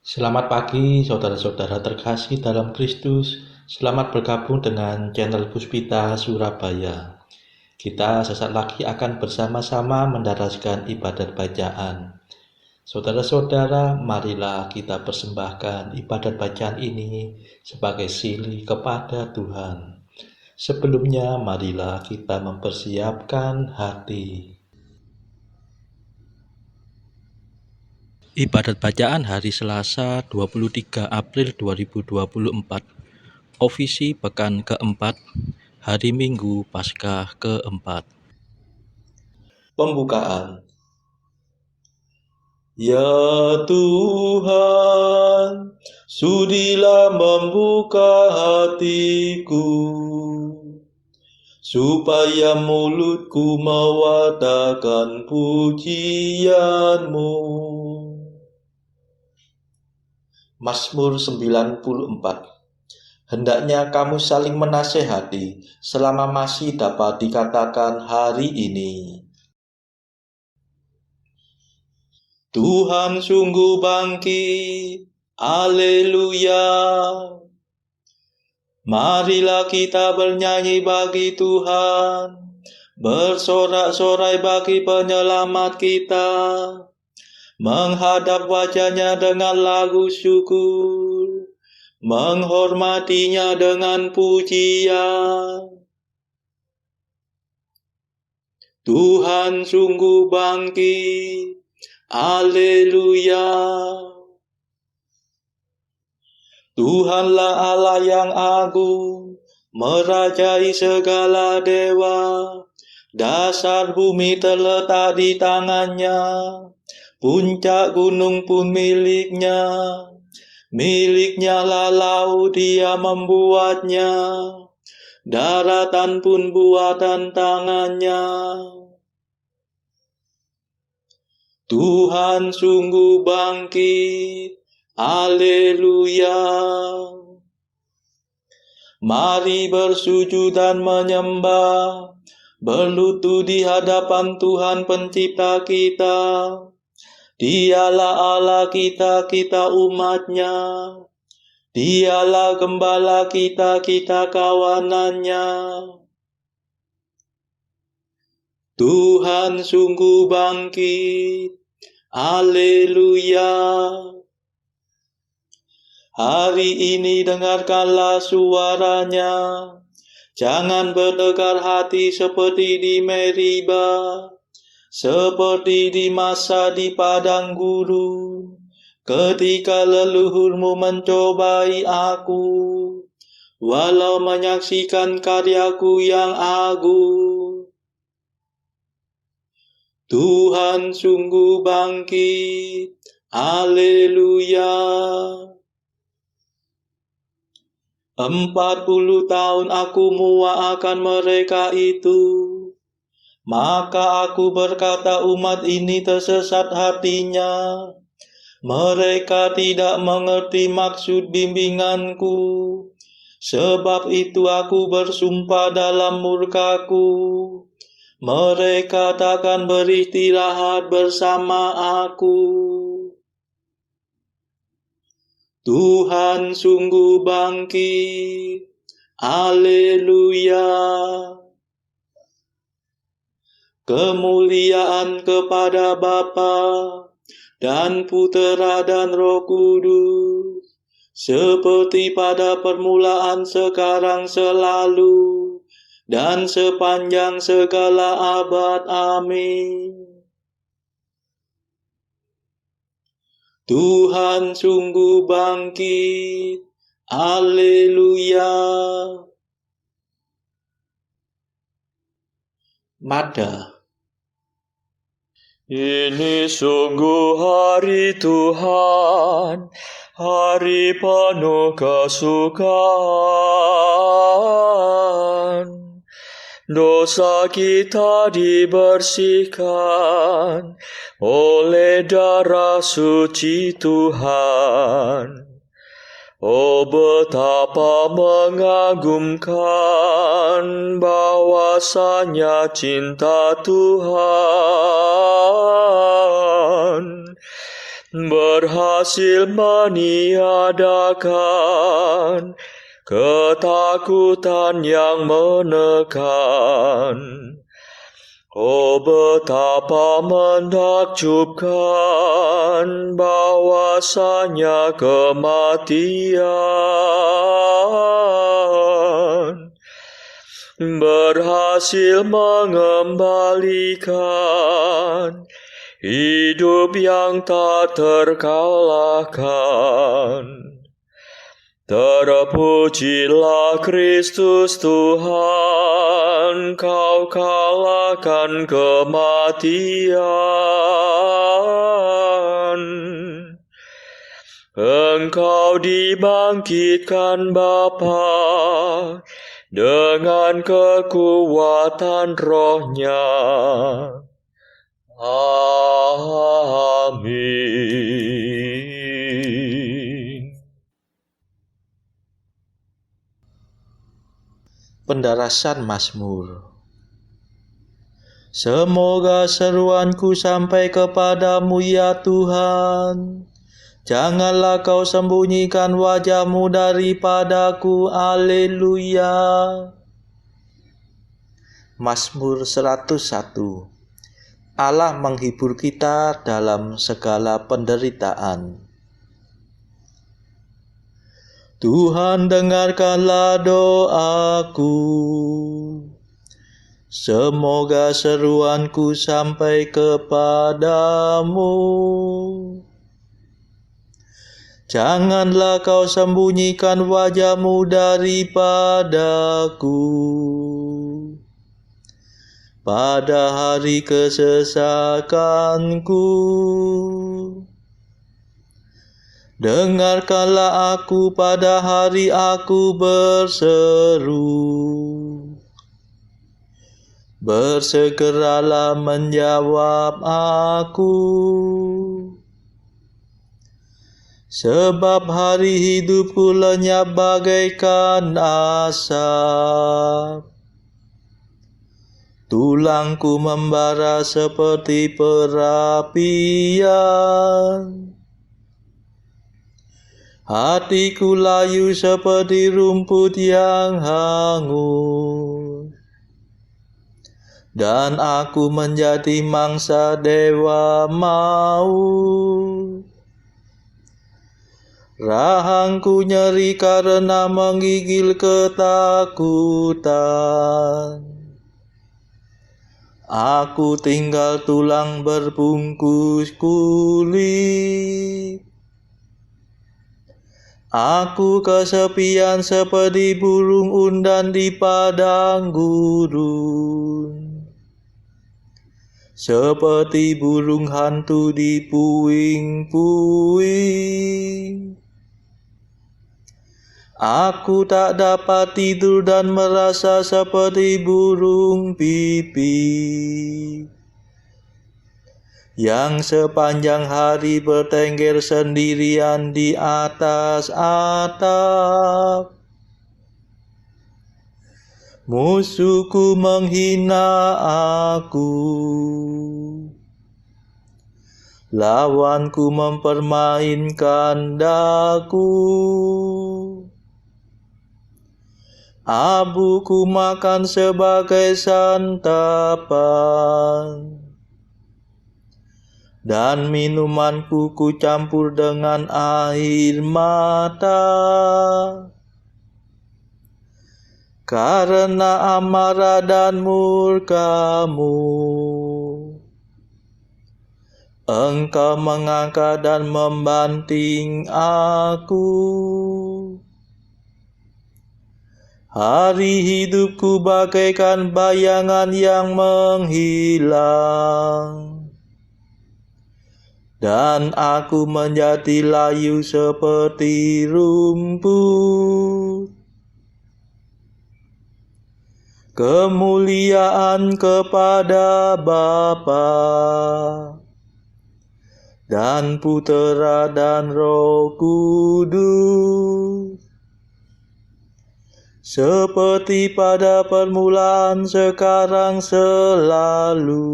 Selamat pagi, saudara-saudara terkasih dalam Kristus. Selamat bergabung dengan channel Puspita Surabaya. Kita sesaat lagi akan bersama-sama mendaraskan ibadat bacaan. Saudara-saudara, marilah kita persembahkan ibadat bacaan ini sebagai sili kepada Tuhan. Sebelumnya, marilah kita mempersiapkan hati. Ibadat bacaan hari Selasa 23 April 2024. Ofisi pekan keempat, hari Minggu Paskah keempat. Pembukaan. Ya Tuhan, sudilah membuka hatiku, supaya mulutku mewartakan pujian-Mu. Mazmur 94. Hendaknya kamu saling menasehati selama masih dapat dikatakan hari ini. Tuhan sungguh bangkit, haleluya. Marilah kita bernyanyi bagi Tuhan, bersorak-sorai bagi penyelamat kita, menghadap wajahnya dengan lagu syukur, menghormatinya dengan pujian. Tuhan sungguh bangkit, haleluya. Tuhanlah Allah yang agung, merajai segala dewa. Dasar bumi terletak di tangannya, puncak gunung pun miliknya. Miliknya lah laut, dia membuatnya, daratan pun buatan tangannya. Tuhan sungguh bangkit, haleluya. Mari bersujud dan menyembah, berlutut di hadapan Tuhan pencipta kita. Dialah Allah kita, kita umatnya. Dialah gembala kita, kita kawanannya. Tuhan sungguh bangkit, haleluya. Hari ini dengarkanlah suaranya. Jangan bertegar hati seperti di Meriba, seperti di masa di padang gurun, ketika leluhurmu mencobai aku, walau menyaksikan karyaku yang agung. Tuhan sungguh bangkit, haleluya. 40 tahun aku muak akan mereka itu. Maka aku berkata, umat ini tersesat hatinya. Mereka tidak mengerti maksud bimbinganku. Sebab itu aku bersumpah dalam murkaku, mereka takkan beristirahat bersama aku. Tuhan sungguh bangkit, haleluya. Kemuliaan kepada Bapa dan Putera dan Roh Kudus, seperti pada permulaan, sekarang, selalu, dan sepanjang segala abad. Amin. Tuhan sungguh bangkit, haleluya. Mada. Ini sungguh hari Tuhan, hari penuh kesukaan. Dosa kita dibersihkan oleh darah suci Tuhan. Oh, betapa mengagumkan bahwasanya cinta Tuhan berhasil meniadakan ketakutan yang menekan. Oh, betapa menakjubkan bahwasanya kematian berhasil mengembalikan hidup yang tak terkalahkan. Terpujilah Kristus Tuhan, Kau kalahkan kematian. Engkau dibangkitkan Bapa dengan kekuatan Roh-Nya. Amin. Pendarasan Mazmur. Semoga seruanku sampai kepadamu ya Tuhan. Janganlah kau sembunyikan wajah-Mu daripadaku. Haleluya. Mazmur 101. Allah menghibur kita dalam segala penderitaan. Tuhan, dengarkanlah doaku. Semoga seruanku sampai kepadamu. Janganlah kau sembunyikan wajah-Mu daripadaku. Pada hari kesesakanku, dengarkanlah aku pada hari aku berseru. Bersegeralah menjawab aku. Sebab hari hidupku lenyap bagaikan asap. Tulangku membara seperti perapian. Hatiku layu seperti rumput yang hangus. Dan aku menjadi mangsa dewa maut. Rahangku nyeri karena menggigil ketakutan. Aku tinggal tulang berbungkus kulit. Aku kesepian seperti burung undan di padang gurun. Seperti burung hantu di puing-puing. Aku tak dapat tidur dan merasa seperti burung pipit yang sepanjang hari bertengger sendirian di atas atap. Musuhku menghina aku. Lawanku mempermainkan daku. Abuku makan sebagai santapan. Dan minumanku kucampur dengan air mata. Karena amarah dan murka-Mu, Engkau mengangkat dan membanting aku. Hari hidupku bagaikan bayangan yang menghilang. Dan aku menjadi layu seperti rumput. Kemuliaan kepada Bapa dan Putera dan Roh Kudus, seperti pada permulaan, sekarang, selalu,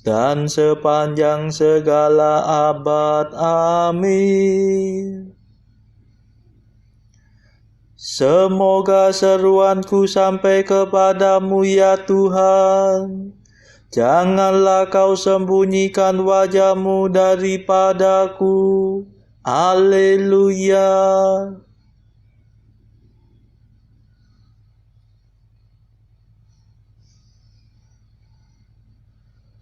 dan sepanjang segala abad. Amin. Semoga seruanku sampai kepadamu ya Tuhan. Janganlah kau sembunyikan wajah-Mu daripadaku. Haleluya.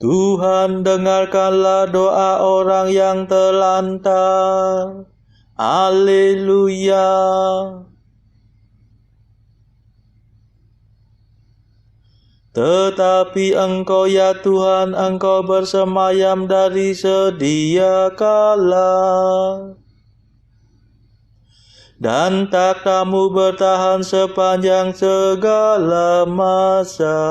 Tuhan, dengarkanlah doa orang yang terlantar. Haleluya. Tetapi Engkau ya Tuhan, Engkau bersemayam dari sedia kala, dan takhta-Mu bertahan sepanjang segala masa.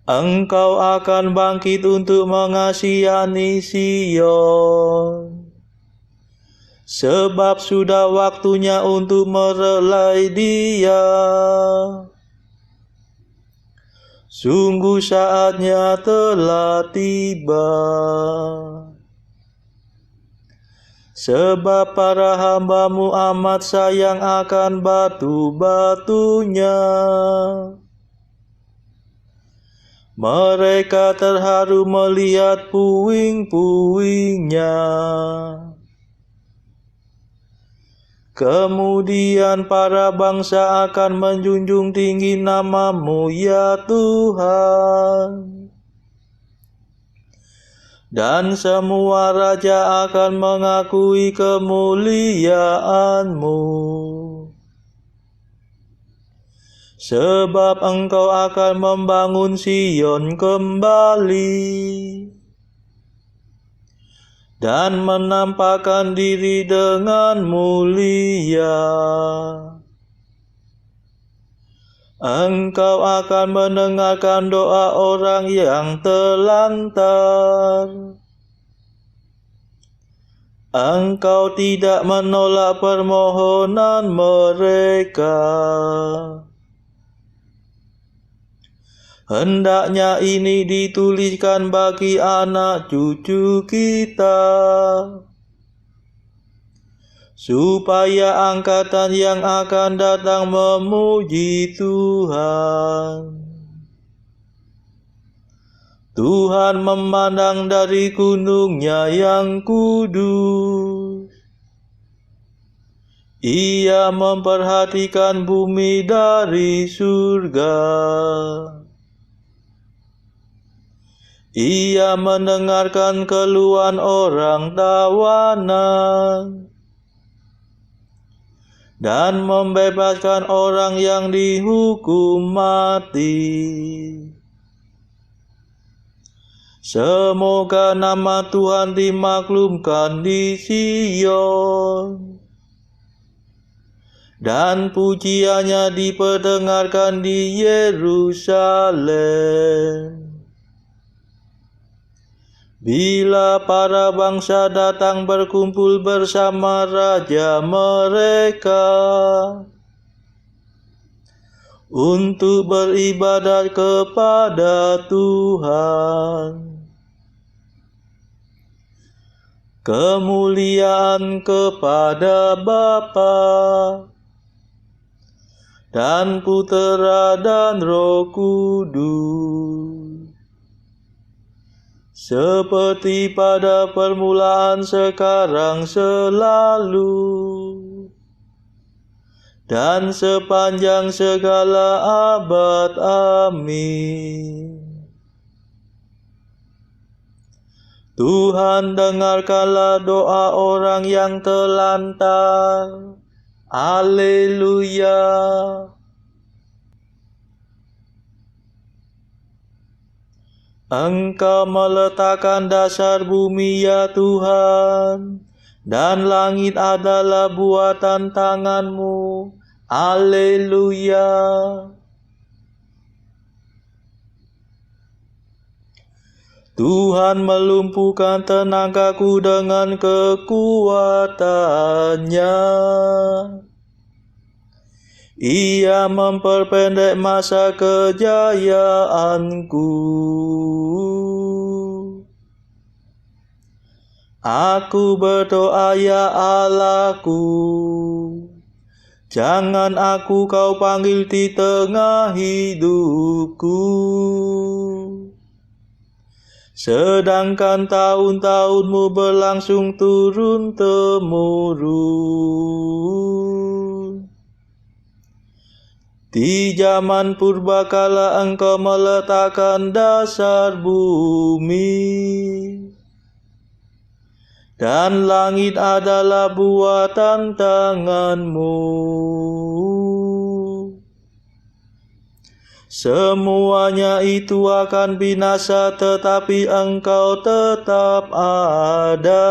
Engkau akan bangkit untuk mengasihani Sion, sebab sudah waktunya untuk merelai dia. Sungguh saatnya telah tiba, sebab para hamba-Mu amat sayang akan batu-batunya. Mereka terharu melihat puing-puingnya. Kemudian para bangsa akan menjunjung tinggi nama-Mu ya Tuhan, dan semua raja akan mengakui kemuliaan-Mu. Sebab Engkau akan membangun Sion kembali, dan menampakkan diri dengan mulia. Engkau akan mendengarkan doa orang yang terlantar. Engkau tidak menolak permohonan mereka. Hendaknya ini dituliskan bagi anak cucu kita, supaya angkatan yang akan datang memuji Tuhan. Tuhan memandang dari gunung-Nya yang kudus. Ia memperhatikan bumi dari surga. Ia mendengarkan keluhan orang tawanan, dan membebaskan orang yang dihukum mati. Semoga nama Tuhan dimaklumkan di Sion, dan pujiannya diperdengarkan di Yerusalem. Bila para bangsa datang berkumpul bersama raja mereka untuk beribadat kepada Tuhan, kemuliaan kepada Bapa dan Putera dan Roh Kudus, seperti pada permulaan, sekarang, selalu, dan sepanjang segala abad. Amin. Tuhan, dengarkanlah doa orang yang terlantar. Haleluya. Engkau meletakkan dasar bumi ya Tuhan, dan langit adalah buatan tangan-Mu. Haleluya. Tuhan melumpuhkan tenagaku dengan kekuatan-Nya. Ia memperpendek masa kejayaanku. Aku berdoa, ya Allahku, jangan aku kau panggil di tengah hidupku. Sedangkan tahun-tahunmu berlangsung turun-temurun. Di zaman purbakala engkau meletakkan dasar bumi, dan langit adalah buatan tanganmu. Semuanya itu akan binasa, tetapi engkau tetap ada.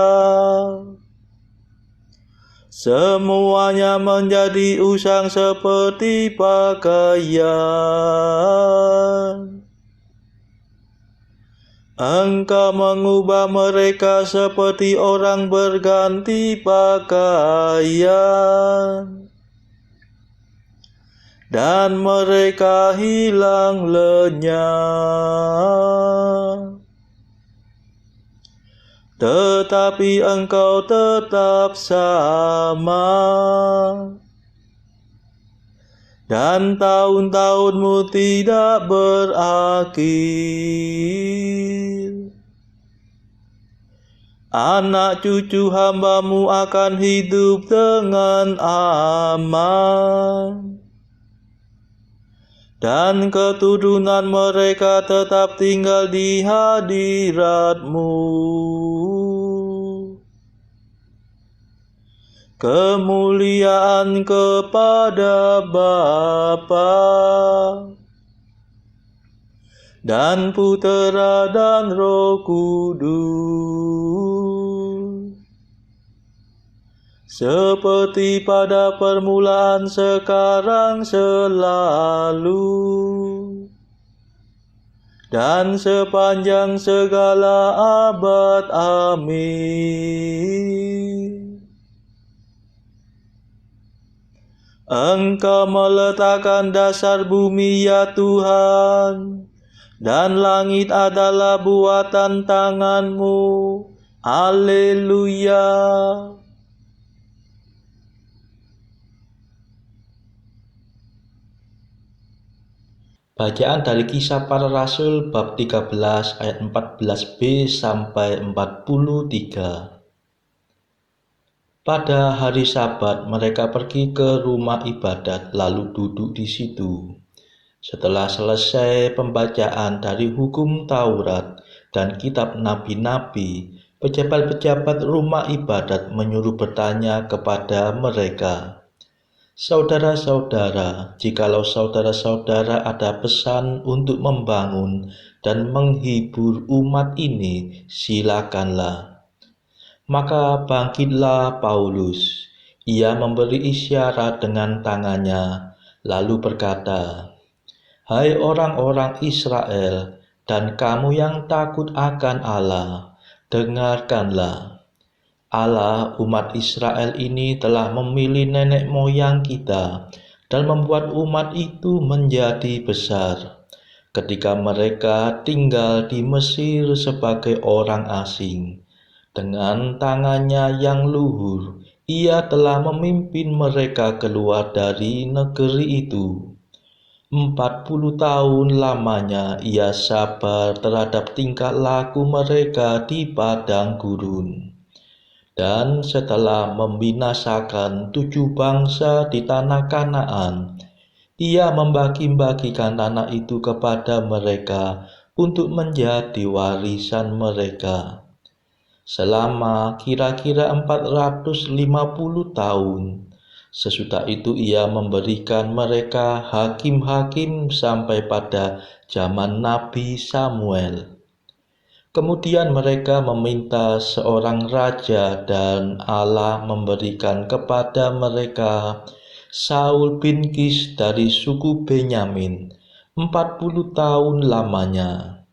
Semuanya menjadi usang seperti pakaian. Engkau mengubah mereka seperti orang berganti pakaian, dan mereka hilang lenyap. Tetapi engkau tetap sama, dan tahun-tahunmu tidak berakhir. Anak cucu hambamu akan hidup dengan aman, dan keturunan mereka tetap tinggal di hadirat-Mu. Kemuliaan kepada Bapa dan Putera dan Roh Kudus, seperti pada permulaan, sekarang, selalu, dan sepanjang segala abad. Amin. Engkau meletakkan dasar bumi, ya Tuhan, dan langit adalah buatan tangan-Mu. Haleluya. Bacaan dari Kisah Para Rasul bab 13 ayat 14b sampai 43. Pada hari Sabat mereka pergi ke rumah ibadat lalu duduk di situ. Setelah selesai pembacaan dari hukum Taurat dan kitab nabi-nabi, pejabat-pejabat rumah ibadat menyuruh bertanya kepada mereka, "Saudara-saudara, jikalau saudara-saudara ada pesan untuk membangun dan menghibur umat ini, silakanlah." Maka bangkitlah Paulus. Ia memberi isyarat dengan tangannya, lalu berkata, "Hai orang-orang Israel, dan kamu yang takut akan Allah, dengarkanlah. Allah umat Israel ini telah memilih nenek moyang kita dan membuat umat itu menjadi besar. Ketika mereka tinggal di Mesir sebagai orang asing, dengan tangannya yang luhur, Ia telah memimpin mereka keluar dari negeri itu. 40 tahun lamanya Ia sabar terhadap tingkah laku mereka di padang gurun. Dan setelah membinasakan 7 bangsa di tanah Kanaan, Ia membagi-bagikan tanah itu kepada mereka untuk menjadi warisan mereka. Selama kira-kira 450 tahun. Sesudah itu Ia memberikan mereka hakim-hakim sampai pada zaman Nabi Samuel. Kemudian mereka meminta seorang raja, dan Allah memberikan kepada mereka Saul bin Kis dari suku Benyamin 40 tahun lamanya.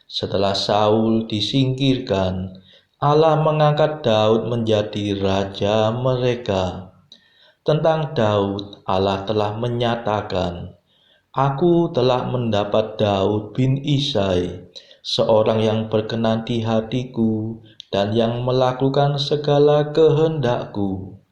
Setelah Saul disingkirkan, Allah mengangkat Daud menjadi raja mereka. Tentang Daud, Allah telah menyatakan, Aku telah mendapat Daud bin Isai, seorang yang berkenan di hatiku dan yang melakukan segala kehendakku.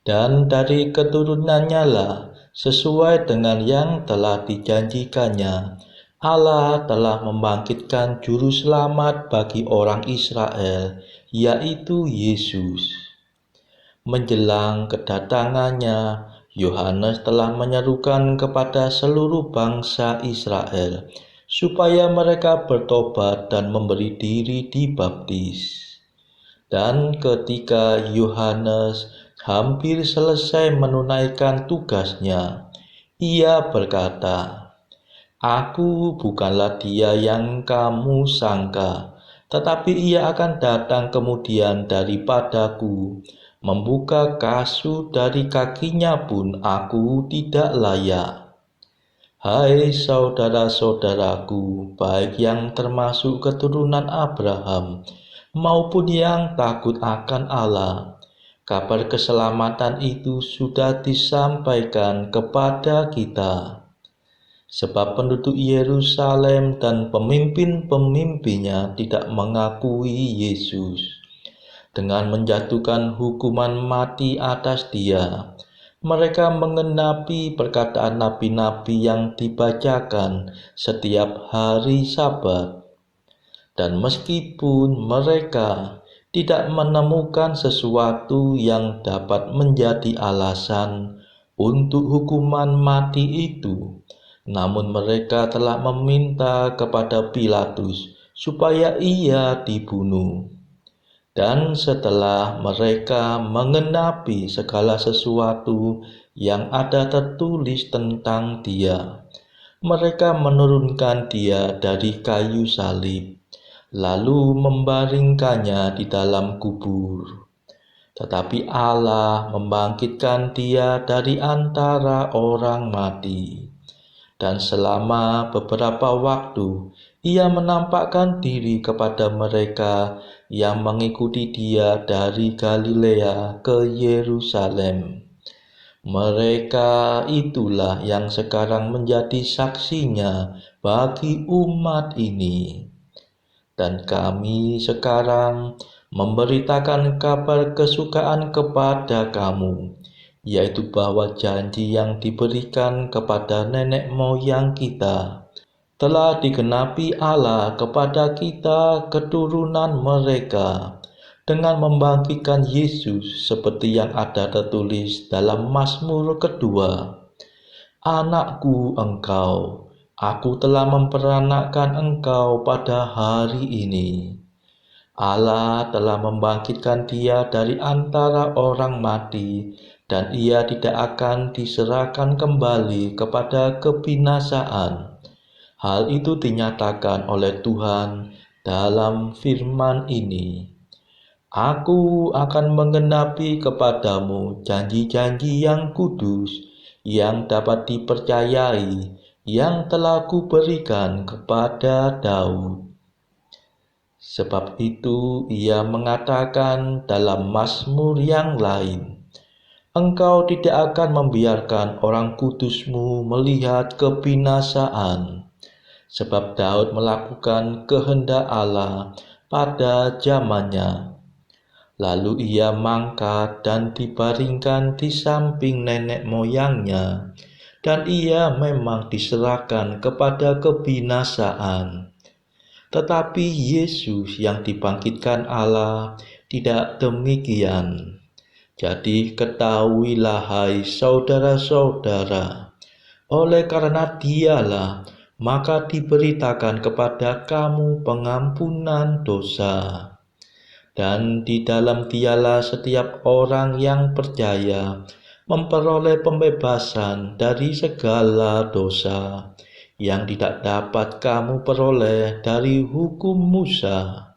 Dan dari keturunannya lah, sesuai dengan yang telah dijanjikannya, Allah telah membangkitkan juru selamat bagi orang Israel, yaitu Yesus. Menjelang kedatangannya, Yohanes telah menyerukan kepada seluruh bangsa Israel supaya mereka bertobat dan memberi diri dibaptis. Dan ketika Yohanes hampir selesai menunaikan tugasnya, ia berkata, Aku bukanlah dia yang kamu sangka, tetapi ia akan datang kemudian daripadaku. Membuka kasut dari kakinya pun aku tidak layak. Hai saudara-saudaraku, baik yang termasuk keturunan Abraham maupun yang takut akan Allah, kabar keselamatan itu sudah disampaikan kepada kita. Sebab penduduk Yerusalem dan pemimpin-pemimpinnya tidak mengakui Yesus. Dengan menjatuhkan hukuman mati atas dia, mereka menggenapi perkataan nabi-nabi yang dibacakan setiap hari Sabat. Dan meskipun mereka tidak menemukan sesuatu yang dapat menjadi alasan untuk hukuman mati itu, namun mereka telah meminta kepada Pilatus supaya ia dibunuh. Dan setelah mereka menggenapi segala sesuatu yang ada tertulis tentang dia, mereka menurunkan dia dari kayu salib, lalu membaringkannya di dalam kubur. Tetapi Allah membangkitkan dia dari antara orang mati. Dan selama beberapa waktu, ia menampakkan diri kepada mereka yang mengikuti dia dari Galilea ke Yerusalem. Mereka itulah yang sekarang menjadi saksinya bagi umat ini. Dan kami sekarang memberitakan kabar kesukaan kepada kamu, yaitu bahwa janji yang diberikan kepada nenek moyang kita telah digenapi Allah kepada kita keturunan mereka dengan membangkitkan Yesus seperti yang ada tertulis dalam Mazmur kedua. Anakku engkau, aku telah memperanakkan engkau pada hari ini. Allah telah membangkitkan dia dari antara orang mati, dan ia tidak akan diserahkan kembali kepada kebinasaan. Hal itu dinyatakan oleh Tuhan dalam firman ini. Aku akan menggenapi kepadamu janji-janji yang kudus, yang dapat dipercayai, yang telah kuberikan kepada Daud. Sebab itu ia mengatakan dalam Mazmur yang lain, Engkau tidak akan membiarkan orang kudusmu melihat kebinasaan. Sebab Daud melakukan kehendak Allah pada zamannya. Lalu ia mangkat dan dibaringkan di samping nenek moyangnya, dan ia memang diserahkan kepada kebinasaan. Tetapi Yesus yang dibangkitkan Allah tidak demikian. Jadi ketahuilah hai saudara-saudara, oleh karena dialah maka diberitakan kepada kamu pengampunan dosa. Dan di dalam dialah setiap orang yang percaya memperoleh pembebasan dari segala dosa yang tidak dapat kamu peroleh dari hukum Musa.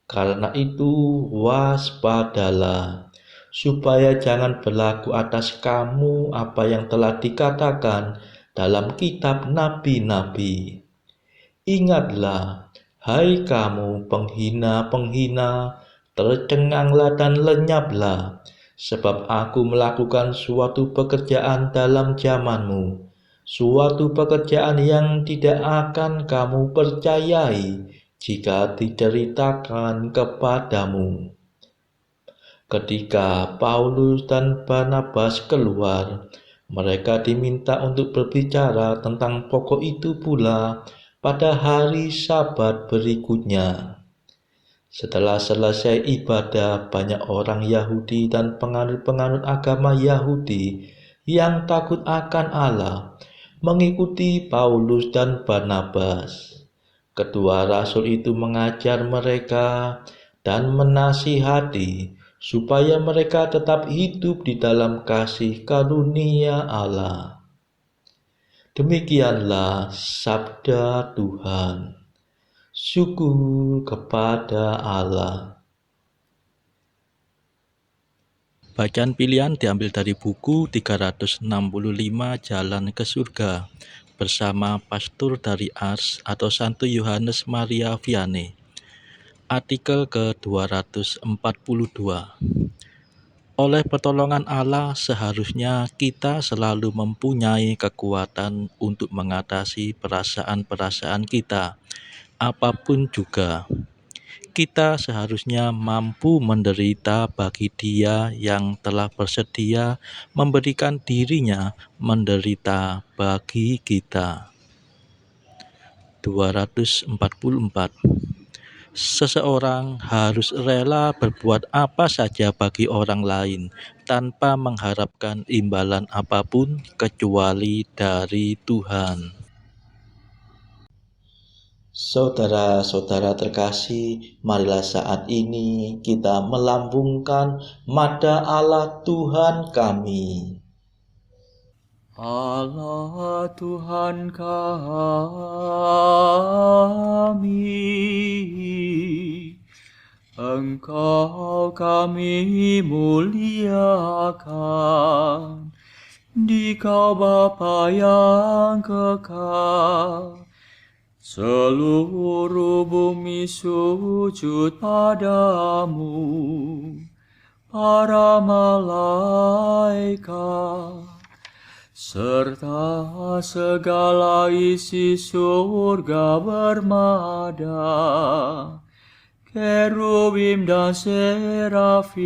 Karena itu waspadalah, supaya jangan berlaku atas kamu apa yang telah dikatakan dalam kitab nabi-nabi. Ingatlah, hai kamu penghina-penghina, tercenganglah dan lenyaplah, Sebab aku melakukan suatu pekerjaan dalam zamanmu, suatu pekerjaan yang tidak akan kamu percayai jika diceritakan kepadamu. Ketika Paulus dan Barnabas keluar, mereka diminta untuk berbicara tentang pokok itu pula pada hari Sabat berikutnya. Setelah selesai ibadah, banyak orang Yahudi dan penganut-penganut agama Yahudi yang takut akan Allah mengikuti Paulus dan Barnabas. Kedua rasul itu mengajar mereka dan menasihati supaya mereka tetap hidup di dalam kasih karunia Allah. Demikianlah sabda Tuhan. Syukur kepada Allah. Bacaan pilihan diambil dari buku 365 Jalan ke Surga bersama pastor dari Ars atau Santo Yohanes Maria Vianney. Artikel ke-242. Oleh pertolongan Allah seharusnya kita selalu mempunyai kekuatan untuk mengatasi perasaan-perasaan kita, apapun juga. Kita seharusnya mampu menderita bagi Dia yang telah bersedia memberikan dirinya menderita bagi kita. 244. Seseorang harus rela berbuat apa saja bagi orang lain tanpa mengharapkan imbalan apapun kecuali dari Tuhan. Saudara-saudara terkasih, marilah saat ini kita melambungkan nada Allah Tuhan kami. Allah Tuhan kami, Engkau kami muliakan, Dikau Bapa yang kekal. Seluruh bumi sujud padamu, para malaikat, serta segala isi surga bermada, kerubim dan serafim,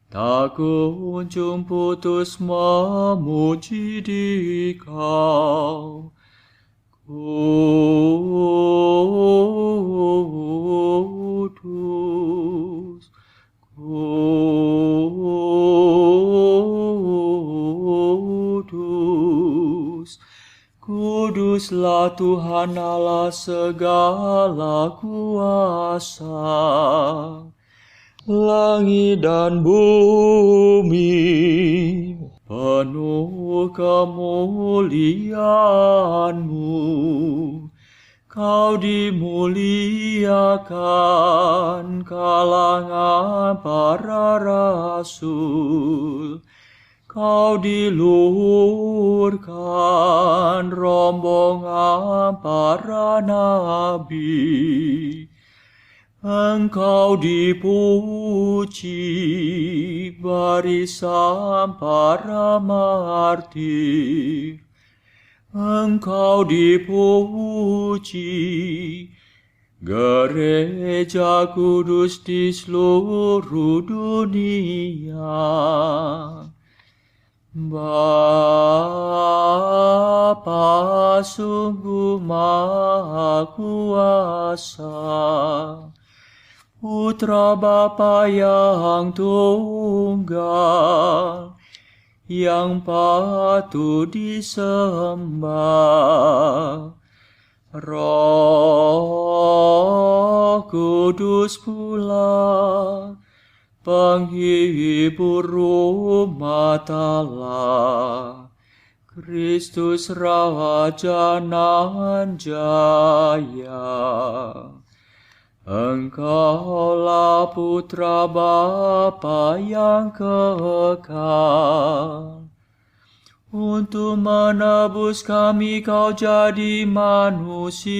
tak kunjung putus memuji Dikau. Kudus, kudus, kuduslah Tuhan Allah segala kuasa. Langit dan bumi penuh kemuliaan-Mu. Kau dimuliakan kalangan para rasul. Kau diluhurkan rombongan para nabi. Engkau dipuji barisan para martir. Engkau dipuji gereja kudus di seluruh dunia. Bapa sungguh Maha Kuasa, Putra Bapa yang tunggal, yang patut disembah. Roh Kudus pula, penghibur umat Allah, Kristus Raja nan jaya. Engkaulah Putra Bapa yang kekal. Untuk menebus kami Kau jadi manusia,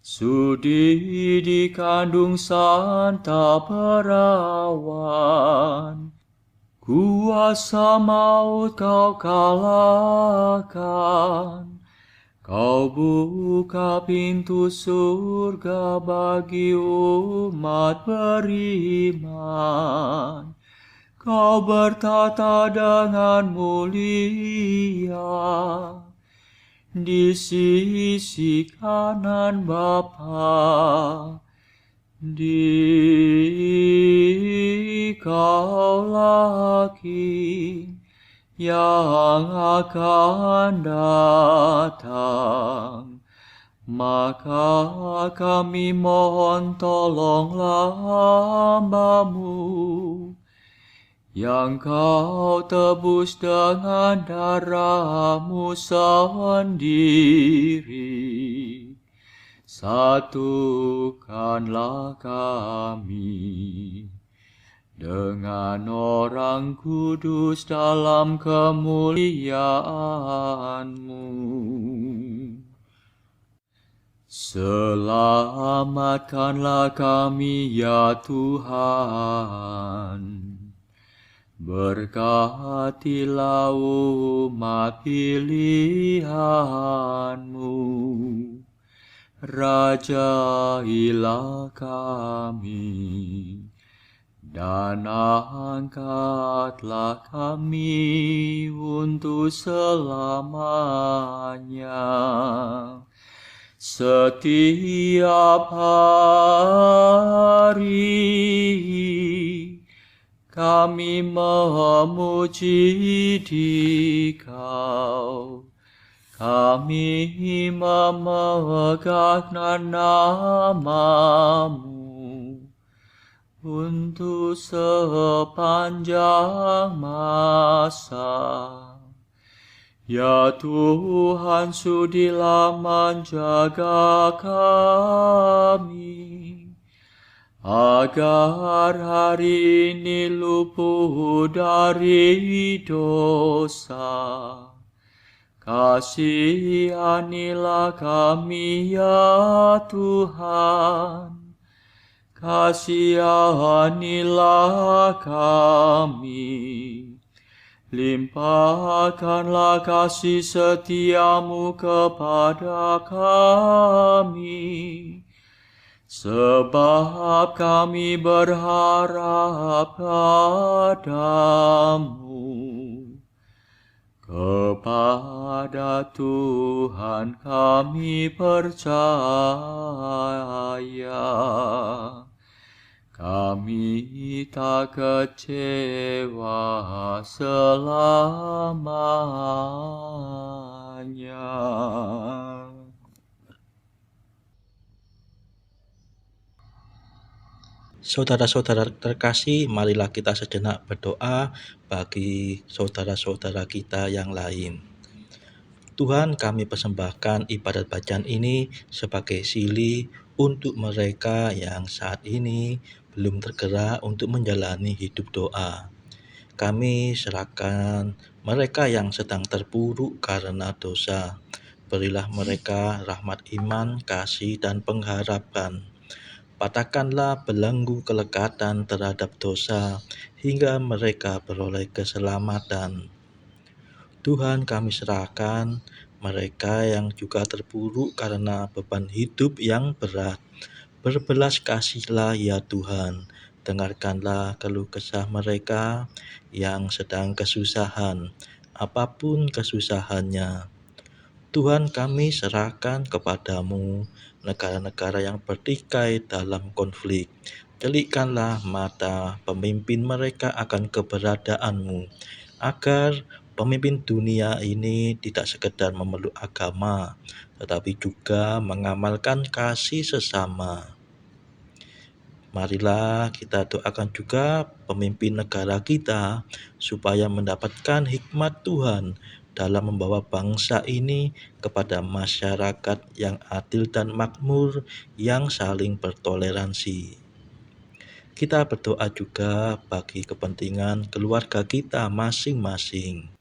Sudi dikandung Santa Perawan, kuasa maut kau kalahkan. Kau buka pintu surga bagi umat beriman. Kau bertata dengan mulia di sisi kanan Bapa. Dikaulah King yang akan datang, maka kami mohon tolonglah hamba-Mu yang Kau tebus dengan darah-Mu sendiri. Satukanlah kami dengan orang kudus dalam kemuliaan-Mu. Selamatkanlah kami ya Tuhan. Berkatilah umat pilihan-Mu. Rajailah kami dan angkatlah kami untuk selamanya. Setiap hari kami memuji Dikau, kami memegang nama-Mu untuk sepanjang masa. Ya Tuhan, sudilah menjaga kami, agar hari ini luput dari dosa. Kasihanilah kami ya Tuhan, kasihanilah kami. Limpahkanlah kasih setia-Mu kepada kami, sebab kami berharap padamu. Kepada Tuhan kami percaya, kami tak kecewa selamanya. Saudara-saudara terkasih, marilah kita sejenak berdoa bagi saudara-saudara kita yang lain. Tuhan, kami persembahkan ibadat bacaan ini sebagai sili untuk mereka yang saat ini belum tergerak untuk menjalani hidup doa. Kami serahkan mereka yang sedang terpuruk karena dosa. Berilah mereka rahmat iman, kasih, dan pengharapan. Patahkanlah belenggu kelekatan terhadap dosa hingga mereka beroleh keselamatan. Tuhan, kami serahkan mereka yang juga terpuruk karena beban hidup yang berat. Berbelas kasihlah ya Tuhan, dengarkanlah keluh kesah mereka yang sedang kesusahan, apapun kesusahannya. Tuhan, kami serahkan kepadamu negara-negara yang bertikai dalam konflik. Celikkanlah mata pemimpin mereka akan keberadaan-Mu, agar pemimpin dunia ini tidak sekedar memeluk agama, tetapi juga mengamalkan kasih sesama. Marilah kita doakan juga pemimpin negara kita supaya mendapatkan hikmat Tuhan dalam membawa bangsa ini kepada masyarakat yang adil dan makmur yang saling bertoleransi. Kita berdoa juga bagi kepentingan keluarga kita masing-masing.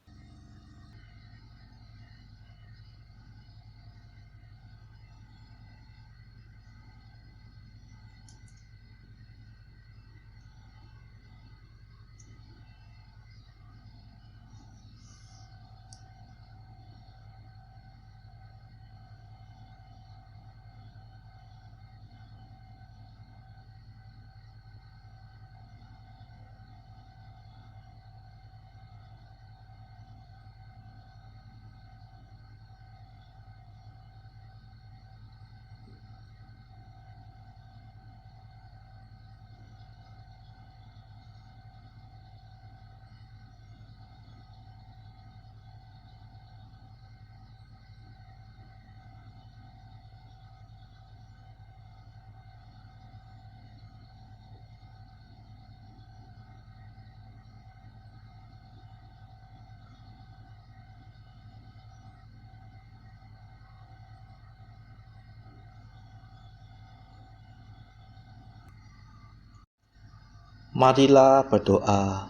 Marilah berdoa.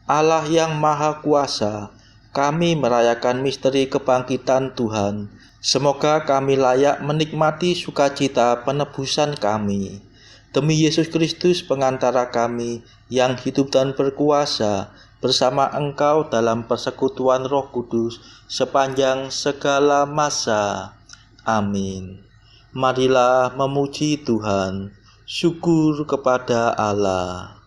Allah yang Maha Kuasa, kami merayakan misteri kebangkitan Tuhan. Semoga kami layak menikmati sukacita penebusan kami. Demi Yesus Kristus pengantara kami yang hidup dan berkuasa bersama Engkau dalam persekutuan Roh Kudus sepanjang segala masa. Amin. Marilah memuji Tuhan. Syukur kepada Allah.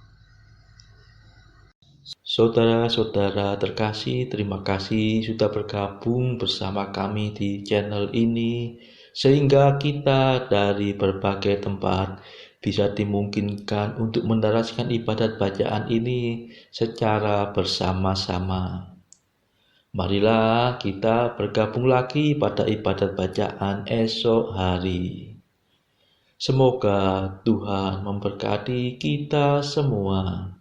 Saudara-saudara terkasih, terima kasih sudah bergabung bersama kami di channel ini, sehingga kita dari berbagai tempat bisa dimungkinkan untuk meneruskan ibadat bacaan ini secara bersama-sama. Marilah kita bergabung lagi pada ibadat bacaan esok hari. Semoga Tuhan memberkati kita semua.